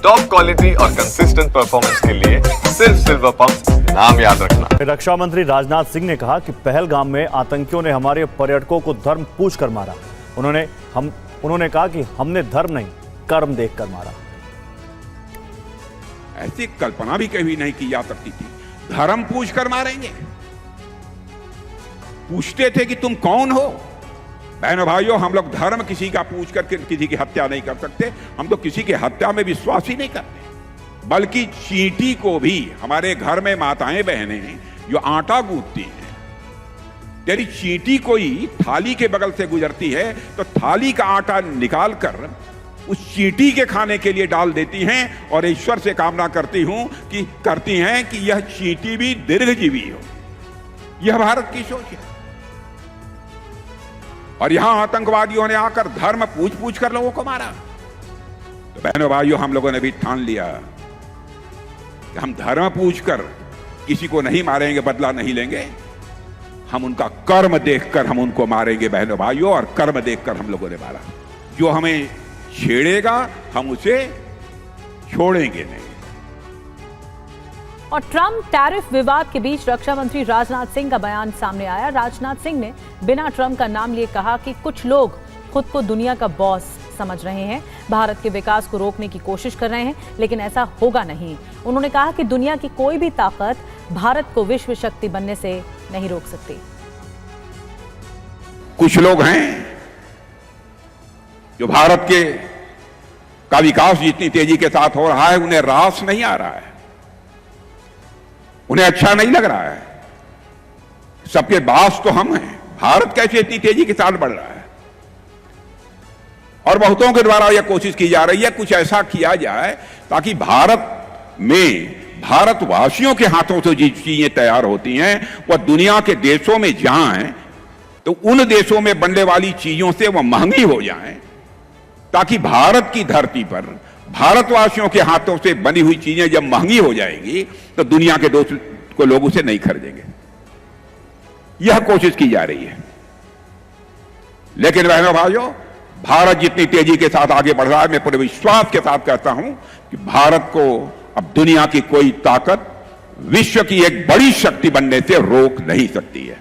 Top quality और consistent performance के लिए सिर्फ सिल्वर पंप नाम याद रखना। रक्षा मंत्री राजनाथ सिंह ने कहा कि पहलगाम में आतंकियों ने हमारे पर्यटकों को धर्म पूछकर मारा। उन्होंने कहा कि हमने धर्म नहीं कर्म देखकर मारा। ऐसी कल्पना भी कभी नहीं की जा सकती थी, धर्म पूछकर मारेंगे। पूछते थे कि तुम कौन हो। बहनों भाइयों, हम लोग धर्म किसी का पूछ कर किसी की हत्या नहीं कर सकते। हम तो किसी की हत्या में विश्वास ही नहीं करते। बल्कि चींटी को भी हमारे घर में माताएं बहनें जो आटा गूंथती हैं, यदि चींटी कोई थाली के बगल से गुजरती है तो थाली का आटा निकाल कर उस चींटी के खाने के लिए डाल देती हैं और ईश्वर से कामना करती हैं कि यह चींटी भी दीर्घजीवी हो। यह भारत की सोच है। और यहां आतंकवादियों ने आकर धर्म पूछ पूछ कर लोगों को मारा। तो बहनों भाइयों, हम लोगों ने भी ठान लिया कि हम धर्म पूछकर किसी को नहीं मारेंगे, बदला नहीं लेंगे। हम उनका कर्म देखकर हम उनको मारेंगे बहनों भाइयों, और कर्म देखकर हम लोगों ने मारा। जो हमें छेड़ेगा हम उसे छोड़ेंगे नहीं। और ट्रम्प टैरिफ विवाद के बीच रक्षा मंत्री राजनाथ सिंह का बयान सामने आया। राजनाथ सिंह ने बिना ट्रम्प का नाम लिए कहा कि कुछ लोग खुद को दुनिया का बॉस समझ रहे हैं, भारत के विकास को रोकने की कोशिश कर रहे हैं, लेकिन ऐसा होगा नहीं। उन्होंने कहा कि दुनिया की कोई भी ताकत भारत को विश्व शक्ति बनने से नहीं रोक सकती। कुछ लोग हैं जो भारत का विकास जितनी तेजी के साथ हो रहा है उन्हें रास नहीं आ रहा है, उन्हें अच्छा नहीं लग रहा है। सबके बास तो हम हैं। भारत कैसे इतनी तेजी के साथ बढ़ रहा है, और बहुतों के द्वारा यह कोशिश की जा रही है कुछ ऐसा किया जाए ताकि भारत में भारतवासियों के हाथों से जो चीजें तैयार होती हैं वह दुनिया के देशों में जाएं तो उन देशों में बनने वाली चीजों से वह महंगी हो जाएं, ताकि भारत की धरती पर भारतवासियों के हाथों से बनी हुई चीजें जब महंगी हो जाएंगी तो दुनिया के दोस्त को लोग उसे नहीं खरीदेंगे। यह कोशिश की जा रही है। लेकिन बहनों भाइयों, भारत जितनी तेजी के साथ आगे बढ़ रहा है, मैं पूरे विश्वास के साथ कहता हूं कि भारत को अब दुनिया की कोई ताकत विश्व की एक बड़ी शक्ति बनने से रोक नहीं सकती है।